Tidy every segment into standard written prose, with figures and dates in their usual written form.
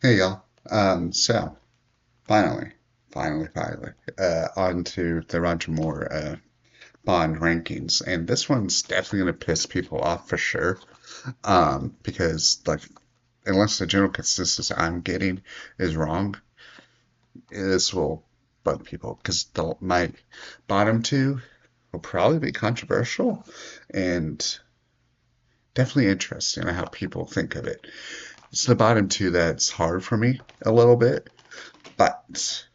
Hey y'all. So finally, on to the Roger Moore Bond rankings, and this one's definitely gonna piss people off for sure. Because like, unless the general consensus I'm getting is wrong, this will bug people. Because my bottom two will probably be controversial and definitely interesting in how people think of it. It's the bottom two that's hard for me a little bit, but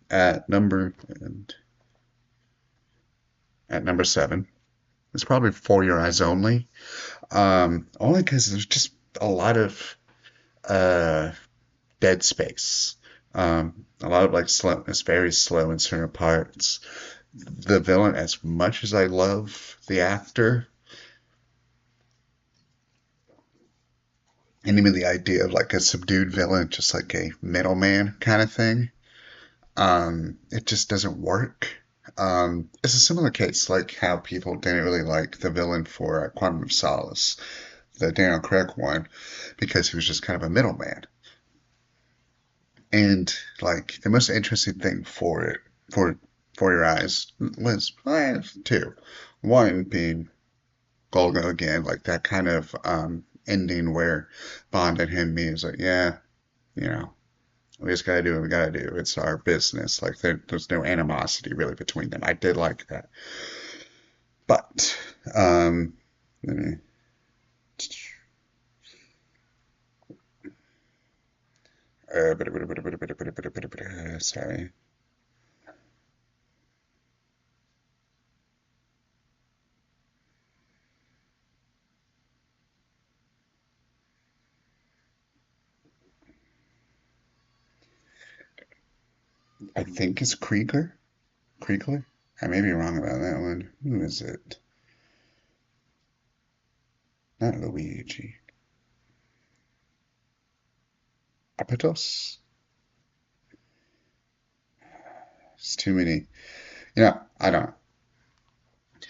at number and at number seven. It's probably For Your Eyes Only. Only because there's just a lot of uh, dead space. A lot of like slowness, very slow in certain parts. The villain, as much as I love the actor, and even the idea of like a subdued villain, just like a middleman kind of thing, it just doesn't work. It's a similar case, like how people didn't really like the villain for Quantum of Solace, the Daniel Craig one, because he was just kind of a middleman. And like the most interesting thing for it, for your eyes, was two. One being Golgo again, like that kind of ending where Bond and him meet is like, yeah, you know, we just gotta do what we gotta do. It's our business. Like there's no animosity really between them. I did like that, but let me, sorry. I think it's Krieger. Kriegler? I may be wrong about that one. Who is it? Not Luigi. Apatos? It's too many. I don't.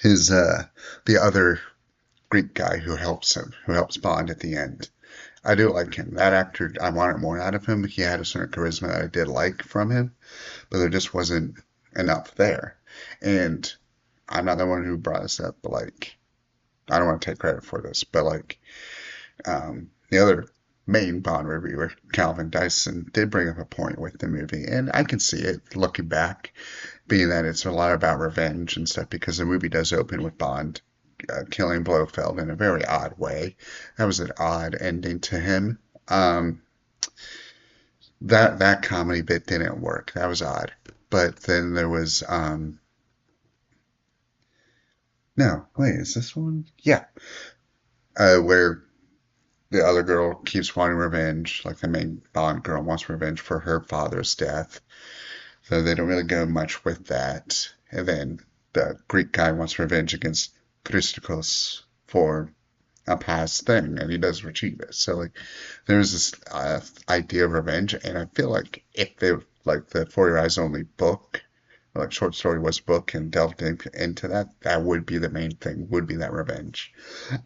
His the other Greek guy who helps him, who helps Bond at the end. I do like him. That actor, I wanted more out of him. He had a certain charisma that I did like from him, but there just wasn't enough there. And I'm not the one who brought this up, but like, I don't want to take credit for this, but like, the other main Bond reviewer, Calvin Dyson, did bring up a point with the movie, and I can see it looking back, being that it's a lot about revenge and stuff, because the movie does open with Bond killing Blofeld in a very odd way. That was an odd ending to him. That comedy bit didn't work. That was odd. But then there was no, wait, is this one? Yeah, where the other girl keeps wanting revenge, like the main Bond girl wants revenge for her father's death. So they don't really go much with that. And then the Greek guy wants revenge against Christokos for a past thing, and he does achieve it. So like, there's this idea of revenge, and I feel like if they like the For Your Eyes Only book, or like short story was book, and delved into that, that would be the main thing, would be that revenge.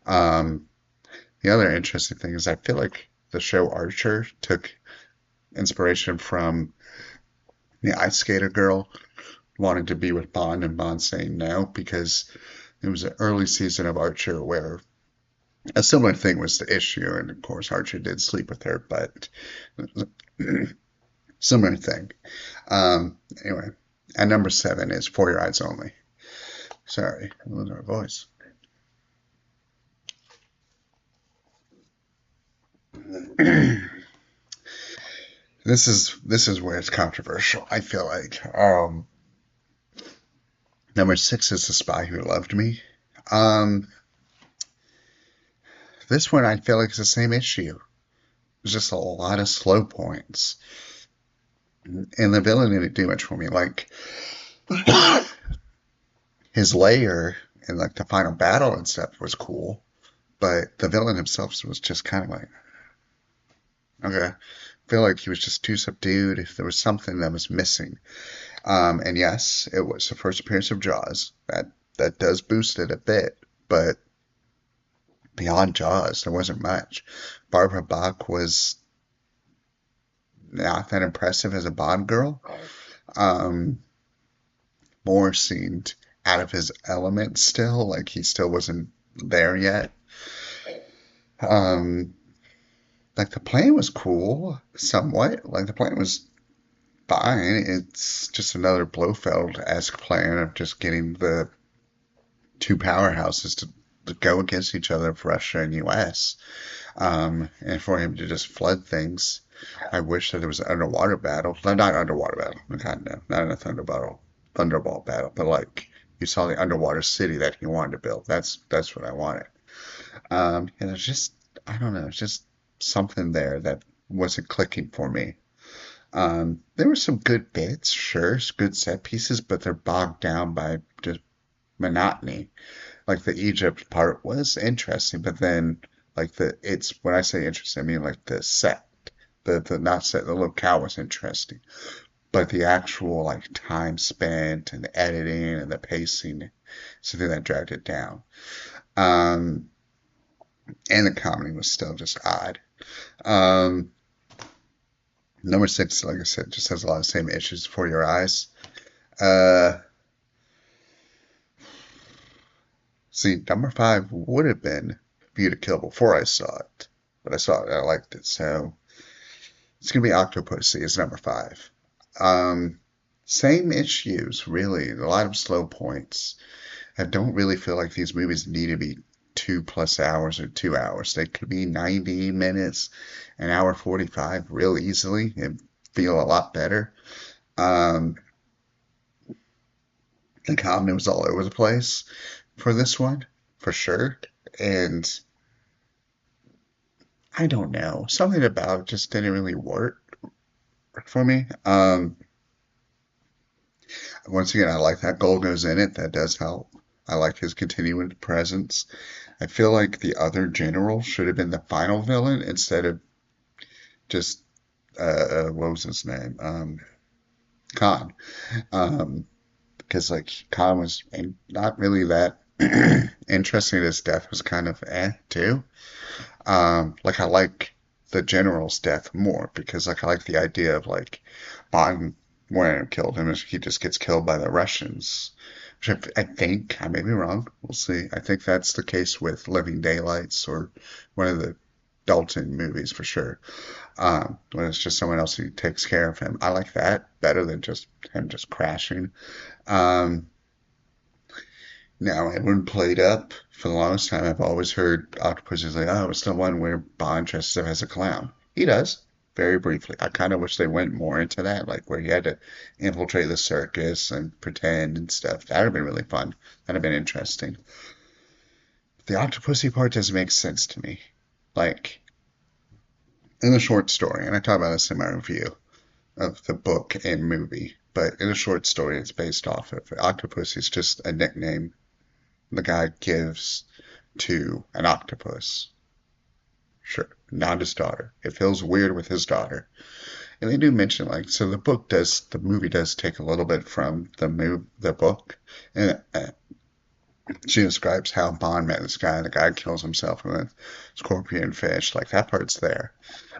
Um, the other interesting thing is I feel like the show Archer took inspiration from the Ice Skater girl wanting to be with Bond and Bond saying no, because it was an early season of Archer where a similar thing was the issue, and of course Archer did sleep with her, but similar thing. Anyway, at number seven is For Your Eyes Only. Sorry, I lost my voice. This is where it's controversial. I feel like number six is The Spy Who Loved Me. Um, this one I feel like it's the same issue. There's just a lot of slow points, and the villain didn't do much for me. Like his lair and like the final battle and stuff was cool, but the villain himself was just kind of like, okay, I feel like he was just too subdued. If there was something that was missing, and yes, it was the first appearance of Jaws. That does boost it a bit, but beyond Jaws, there wasn't much. Barbara Bach was not that impressive as a Bond girl. Um, More seemed out of his element still, like he still wasn't there yet. Um, like the plan was cool, somewhat. Like the plan was fine. It's just another Blofeld-esque plan of just getting the two powerhouses to go against each other, for Russia and US, and for him to just flood things. I wish that there was an underwater battle. No, not underwater battle. God, no, not in a Thunderball battle, but like you saw the underwater city that he wanted to build. That's what I wanted. And it's just I don't know, it's just something there that wasn't clicking for me. There were some good bits, sure, good set pieces, but they're bogged down by just monotony. Like the Egypt part was interesting, but then like it's when I say interesting, I mean like the set, the not set, the locale was interesting, but the actual like time spent and the editing and the pacing, something that dragged it down. Um, and the comedy was still just odd. Um, Number six, like I said, just has a lot of same issues for your eyes. Uh, See, number five would have been View to Kill before I saw it, but I saw it, I liked it, so it's gonna be Octopussy is number five. Um, Same issues, really. A lot of slow points. I don't really feel like these movies need to be 2+ hours or 2 hours. They could be 90 minutes, an hour 45 real easily and feel a lot better. Um, the comedy was all over the place for this one, for sure. And I don't know, something about it just didn't really work for me. Once again, I like that Golgo's in it. That does help. I like his continuing presence. I feel like the other general should have been the final villain instead of just what was his name? Khan. Because like Khan was not really that interesting. His death was kind of too. Like I like the general's death more because like I like the idea of like Bond when killed him is he just gets killed by the Russians. Which I think I may be wrong. We'll see. I think that's the case with Living Daylights or one of the Dalton movies for sure. When it's just someone else who takes care of him. I like that better than just him just crashing. Um, Now, everyone played up for the longest time. I've always heard Octopus is like, oh, it's the one where Bond dresses up as a clown. He does, very briefly. I kind of wish they went more into that, like where he had to infiltrate the circus and pretend and stuff. That would have been really fun. That'd have been interesting. The Octopussy part doesn't make sense to me. Like, in the short story, and I talk about this in my review of the book and movie, but in a short story, it's based off of Octopus is just a nickname the guy gives to an octopus. Sure, not his daughter. It feels weird with his daughter. And they do mention like so the movie does take a little bit from the book, and she describes how Bond met this guy. The guy kills himself with scorpion fish. Like that part's there,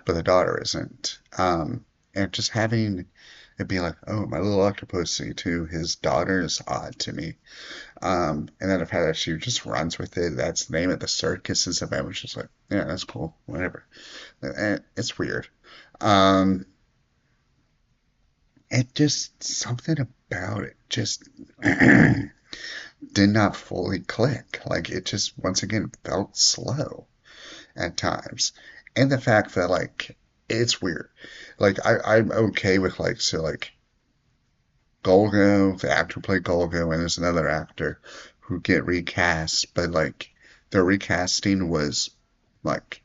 but the daughter isn't. And just having it be like, oh, my little octopusy to his daughter is odd to me. And then the fact that she just runs with it, that's the name of the circus and stuff, I was just like, yeah, that's cool, whatever. And it's weird. Um, it just, something about it just did not fully click. Like, it just, once again, felt slow at times. And the fact that, like, it's weird. Like, I'm okay with, like, so, like, Golgo, the actor who played Golgo, and there's another actor who get recast, but like their recasting was like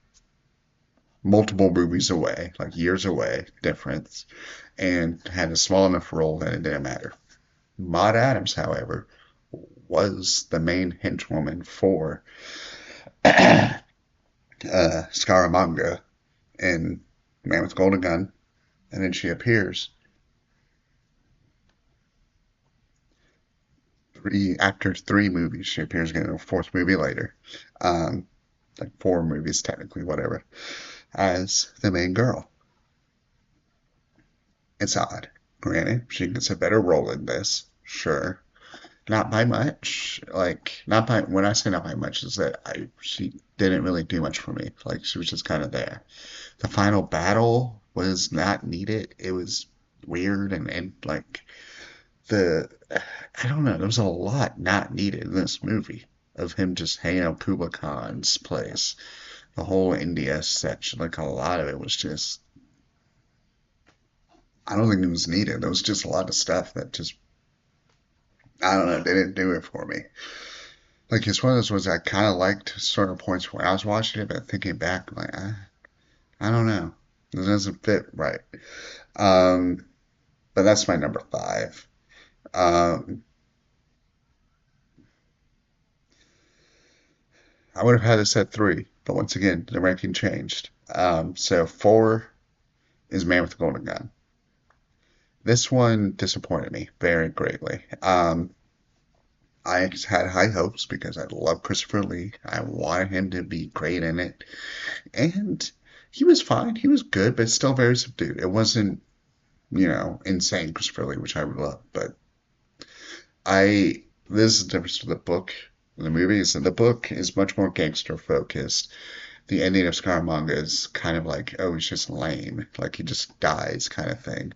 multiple movies away, like years away difference, and had a small enough role that it didn't matter. Maud Adams, however, was the main henchwoman for Scaramanga in Man with Golden Gun, and then she appears after three movies. She appears again in a fourth movie later. Um, like four movies technically, whatever, as the main girl. It's odd. Granted, she gets a better role in this, sure. Not by much. Like, not by, when I say not by much, is that she didn't really do much for me. Like, she was just kind of there. The final battle was not needed. It was weird and like, I don't know, there was a lot not needed in this movie of him just hanging out Kublai Khan's place. The whole India section, like a lot of it was just, I don't think it was needed. There was just a lot of stuff that just, I don't know, they didn't do it for me. Like it's one of those ones I kind of liked certain points when I was watching it, but thinking back, I'm like, I don't know, it doesn't fit right. Um, but that's my number five. Um, I would have had this at three, but once again, the ranking changed. So four is Man with the Golden Gun. This one disappointed me very greatly. I just had high hopes because I love Christopher Lee. I wanted him to be great in it. And he was fine. He was good, but still very subdued. It wasn't, insane Christopher Lee, which I love. But this is the difference with the book and the movie is that the book is much more gangster focused. The ending of Scaramanga is kind of like, oh, he's just lame. Like he just dies kind of thing.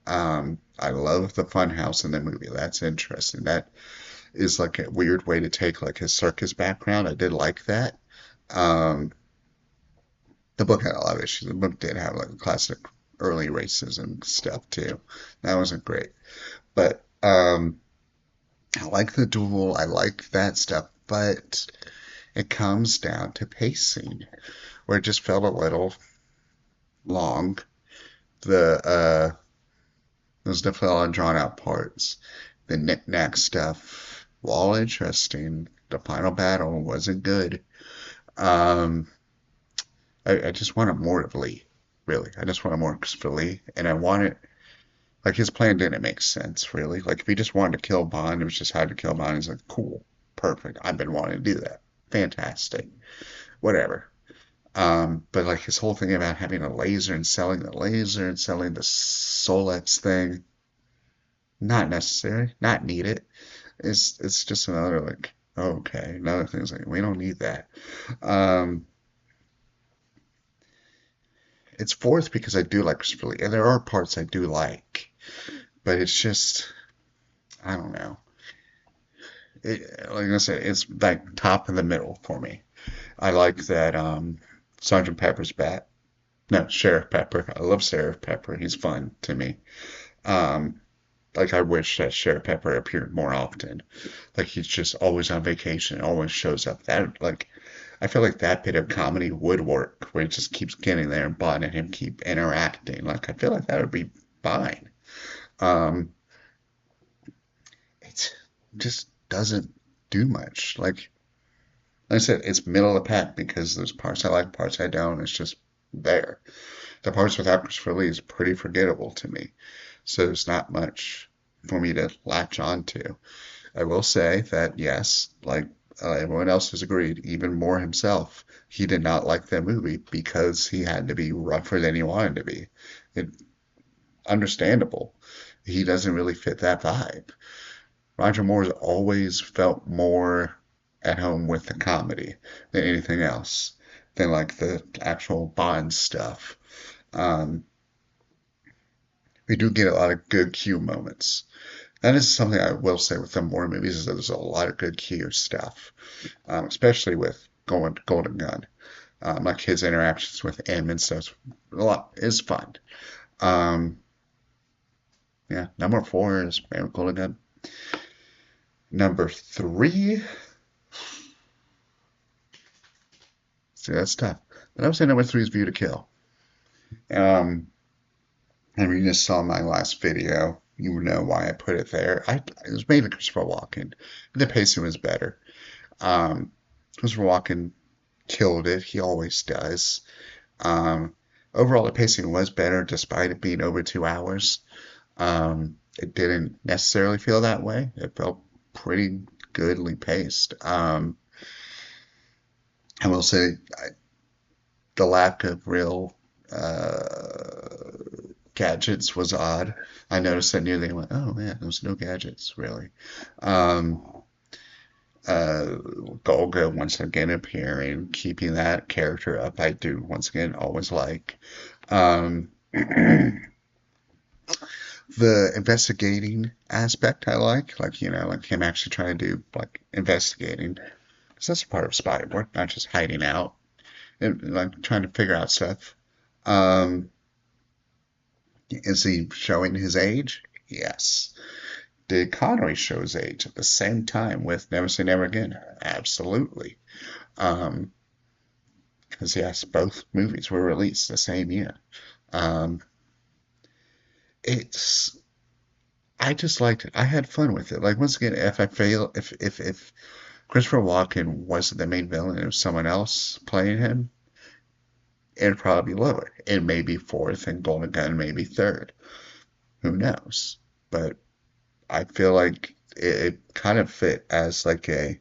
I love the fun house in the movie. That's interesting. That is like a weird way to take like his circus background. I did like that. Um, the book had a lot of issues. The book did have like classic early racism stuff too. That wasn't great. But I like the duel. I like that stuff. But it comes down to pacing, where it just felt a little long. The those definitely all drawn out parts. The knick-knack stuff, while interesting, the final battle wasn't good. Um, I just wanted more of Lee, really. I just wanted more of Christopher Lee, and I wanted like his plan didn't make sense, really. Like if he just wanted to kill Bond, it was just how to kill Bond. He's like, cool, perfect. I've been wanting to do that. Fantastic. Whatever. But like his whole thing about having a laser and selling the Solex thing, not necessary, not needed. It's just another like, okay, another thing is like we don't need that. Um, it's fourth because I do like Christopher Lee, and there are parts I do like, but it's just I don't know. Like I said, it's like top of the middle for me. I like that Sergeant Pepper's back. No, Sheriff Pepper. I love Sheriff Pepper. He's fun to me. Um, like I wish that Sheriff Pepper appeared more often. Like he's just always on vacation, always shows up. That like I feel like that bit of comedy would work, where he just keeps getting there and Bond and him keep interacting. Like I feel like that would be fine. Um, it just doesn't do much. Like I said, it's middle of the pack because there's parts I like, parts I don't. It's just there. The parts without Christopher Lee is pretty forgettable to me. So there's not much for me to latch on to. I will say that yes, like everyone else has agreed, even Moore himself, he did not like that movie because he had to be rougher than he wanted to be. It, understandable. He doesn't really fit that vibe. Roger Moore's always felt more at home with the comedy than anything else, than like the actual Bond stuff. Um, we do get a lot of good Q moments. That is something I will say with the Moore movies is that there's a lot of good Q stuff, especially with Golden Gun. Like his interactions with M and stuff, a lot is fun. Um, yeah, number four is Mary Golden Gun. Number three, see that's tough. But I would say number three is View to Kill. Um, and you just saw my last video. You know why I put it there. It was mainly Christopher Walken. The pacing was better. Um, Christopher Walken killed it. He always does. Um, overall, the pacing was better despite it being over 2 hours. It didn't necessarily feel that way. It felt pretty goodly paced. I will say the lack of real uh, gadgets was odd. I noticed that near the end, went, oh man, there's no gadgets really. Um, uh, Golga once again appearing, keeping that character up. I do once again always like. The investigating aspect I like like him actually trying to do like investigating, because that's a part of spy work, not just hiding out and like trying to figure out stuff. Um, is he showing his age? Yes. Did Connery show his age at the same time with Never Say Never Again? Absolutely. Um, because yes, both movies were released the same year. Um, it's I just liked it. I had fun with it. Like once again, if Christopher Walken wasn't the main villain, and it was someone else playing him, it'd probably be lower. It may be fourth, and Golden Gun maybe third. Who knows? But I feel like it kind of fit as like a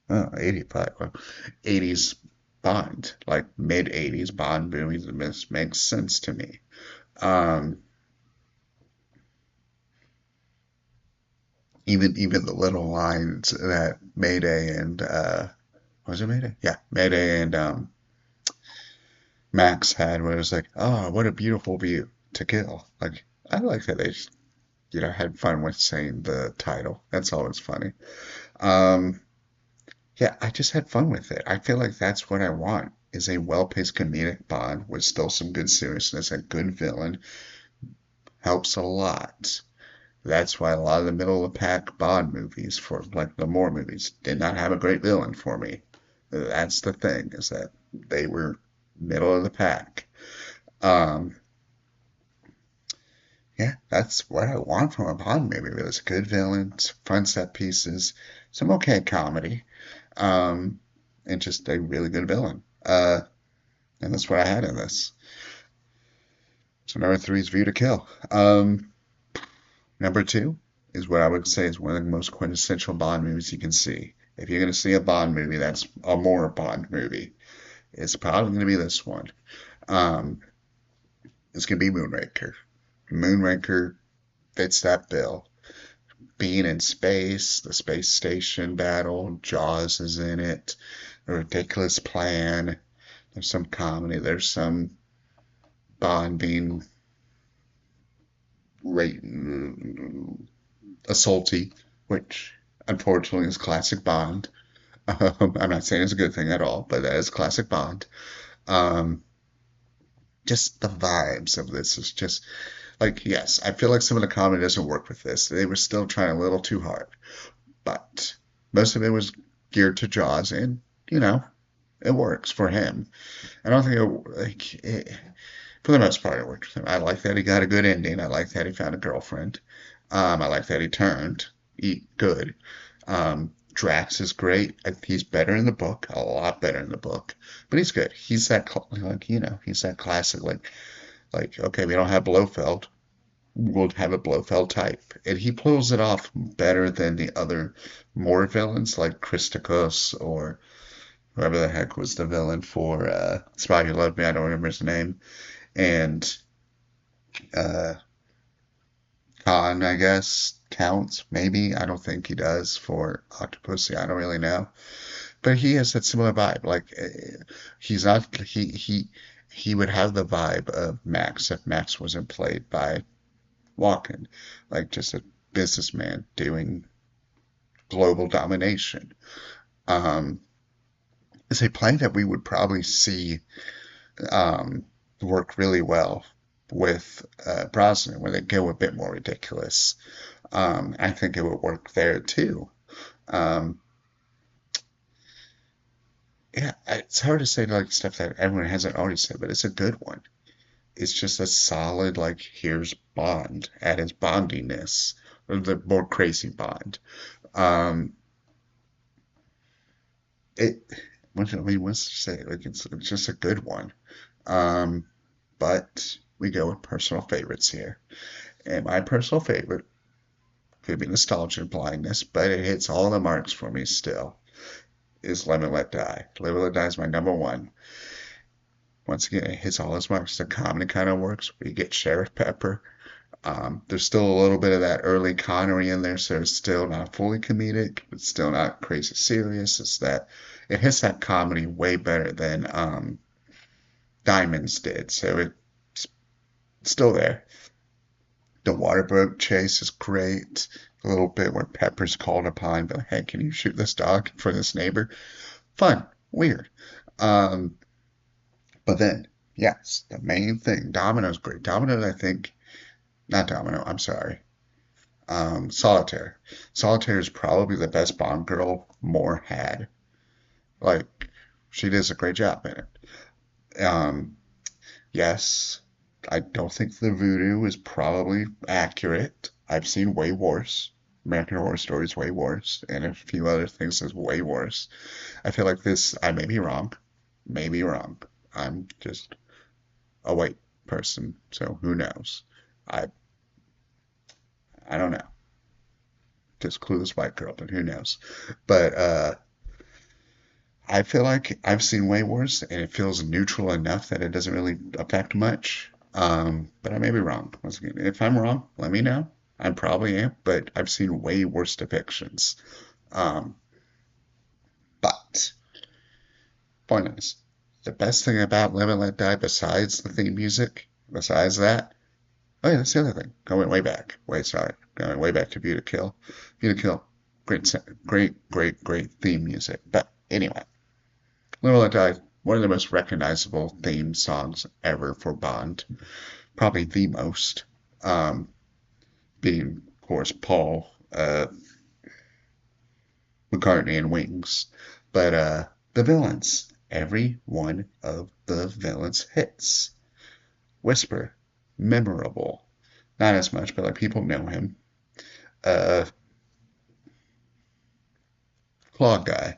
85, well, 80s Bond, like mid 80s Bond movies. This makes sense to me. Um, even the little lines that Mayday and was it Mayday? Yeah, Mayday and Max had, where it was like, oh, what a beautiful view to kill. Like I like that they had fun with saying the title. That's always funny. Um, yeah, I just had fun with it. I feel like that's what I want is a well-paced comedic Bond with still some good seriousness. A good villain helps a lot. That's why a lot of the middle of the pack Bond movies, for like the Moore movies, did not have a great villain for me. That's the thing, is that they were middle of the pack. Um, yeah, that's what I want from a Bond movie. Really, it's good villains, fun set pieces, some okay comedy, um, and just a really good villain. And that's what I had in this. So number three is View to Kill. Number two is what I would say is one of the most quintessential Bond movies you can see. If you're going to see a Bond movie, that's a more Bond movie. It's probably going to be this one. Um, it's going to be Moonraker. Moonraker fits that bill. Being in space, the space station battle, Jaws is in it, a ridiculous plan. There's some comedy. There's some Bond being assaulty, which unfortunately is classic Bond. I'm not saying it's a good thing at all, but that is classic Bond. Um, just the vibes of this is just like, yes, I feel like some of the comedy doesn't work with this. They were still trying a little too hard, but most of it was geared to Jaws, and it works for him. I don't think for the most part, it worked for him. I like that he got a good ending. I like that he found a girlfriend. I like that he turned good. Drax is great. He's better in the book, a lot better in the book, but he's good. He's that he's that classic okay, we don't have Blofeld, we'll have a Blofeld type, and he pulls it off better than the other more villains like Christakos or whoever the heck was the villain for Spy Who Loved Me. I don't remember his name, and uh, Khan, I guess, counts, maybe. I don't think he does for Octopussy. I don't really know. But he has that similar vibe. Like he's not he would have the vibe of Max if Max wasn't played by Walken, like just a businessman doing global domination. Um, it's a play that we would probably see work really well with Brosnan, where they go a bit more ridiculous. I think it would work there too. Um, yeah, it's hard to say like stuff that everyone hasn't already said, but it's a good one. It's just a solid like here's Bond at his bondiness, or the more crazy Bond. Um, it, what I mean, what's to say? Like it's just a good one. Um, but we go with personal favorites here, and my personal favorite could be nostalgia and blindness, but it hits all the marks for me still. Is Live and Let Die. Live and Let Die is my number one. Once again, it hits all his marks. The comedy kind of works. We get Sheriff Pepper. There's still a little bit of that early Connery in there, so it's still not fully comedic, but still not crazy serious. It's that it hits that comedy way better than Diamonds did, so it's still there. The water boat chase is great. A little bit where Pepper's called upon, but hey, can you shoot this dog for this neighbor? Fun, weird. Um, but then, yes, the main thing, Domino's great. Domino's, I think, not Domino, I'm sorry. Solitaire. Solitaire is probably the best Bond girl Moore had. Like, she does a great job in it. Yes, I don't think the voodoo is probably accurate. I've seen way worse. American Horror Story is way worse, and a few other things is way worse. I feel like this, I may be wrong. May be wrong. I'm just a white person, so who knows? I I don't know. Just clueless white girl, but who knows? But I feel like I've seen way worse, and it feels neutral enough that it doesn't really affect much. But I may be wrong. Once again, if I'm wrong, let me know. I probably am, but I've seen way worse depictions. Um, but point is, the best thing about Live and Let Die, besides the theme music, besides that, oh yeah, that's the other thing. Going way back. Wait, sorry. Going way back to View to Kill. View to Kill. Great, great theme music. But anyway, Live and Let Die, one of the most recognizable theme songs ever for Bond. Probably the most. Um, being, of course, Paul McCartney and Wings. But the villains. Every one of the villains hits. Whisper. Memorable. Not as much, but like people know him. Uh, Claw Guy.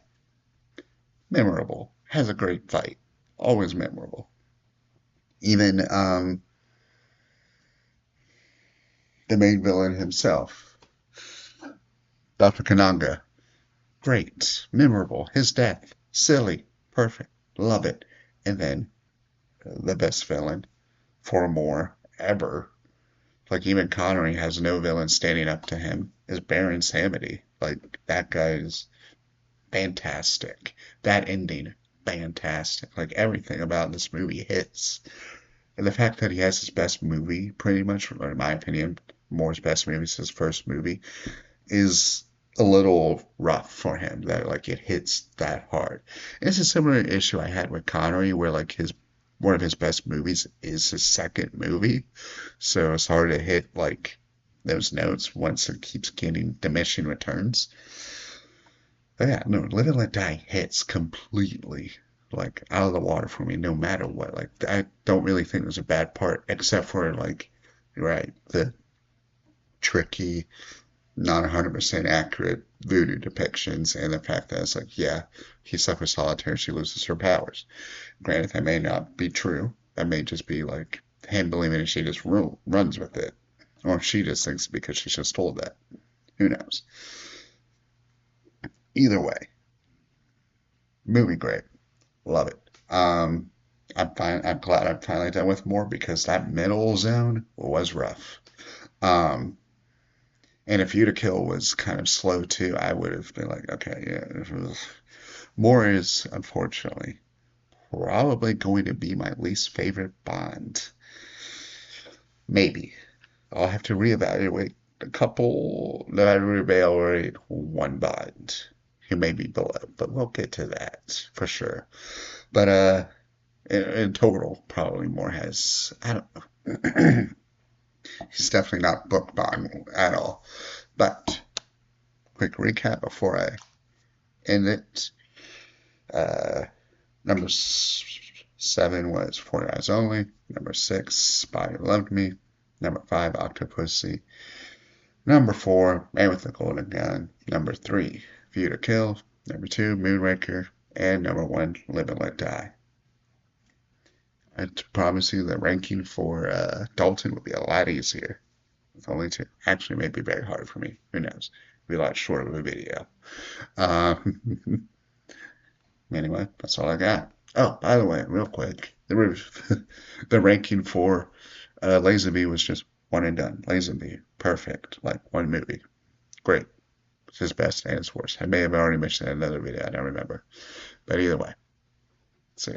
Memorable. Has a great fight. Always memorable. Even the main villain himself, Dr. Kananga. Great. Memorable. His death. Silly. Perfect. Love it. And then the best villain for more ever. Like even Connery has no villain standing up to him. Is Baron Samedi. Like that guy is fantastic. That ending, fantastic. Like everything about this movie hits. And the fact that he has his best movie, pretty much, or in my opinion, Moore's best movie is his first movie, is a little rough for him. That like it hits that hard. And it's a similar issue I had with Connery, where like his one of his best movies is his second movie, so it's hard to hit like those notes once it keeps getting diminishing returns. But yeah, no, Live and Let Die hits completely like out of the water for me, no matter what. Like I don't really think there's a bad part, except for like, right, the tricky, not 100% accurate voodoo depictions, and the fact that it's like, yeah, he suffers solitaire, she loses her powers. Granted, that may not be true. That may just be like him believing that she just runs with it, or she just thinks because she's just told that. Who knows? Either way, movie great. Love it. I'm fine. I'm glad I'm finally done with more because that middle zone was rough. Um, and if You to Kill was kind of slow too, I would have been like, okay, yeah. More is unfortunately probably going to be my least favorite Bond. Maybe I'll have to reevaluate a couple that I reevaluate one Bond who may be below, but we'll get to that for sure. But in total, probably more has. I don't know. He's definitely not book Bond at all. But quick recap before I end it. Uh, number 7 was For Your Eyes Only. Number 6, Spy Who Loved Me. Number 5, Octopussy. Number 4, Man with the Golden Gun. Number 3, View to Kill. Number 2, Moonraker. And number 1, Live and Let Die. I promise you the ranking for Dalton would be a lot easier with only 2. Actually, it may be very hard for me. Who knows? It'd be a lot shorter of a video. Uh, anyway, that's all I got. Oh, by the way, real quick, The the ranking for Lazenby was just one and done. Lazenby, perfect, like one movie, great. It's his best and his worst. I may have already mentioned that in another video. I don't remember, but either way, see.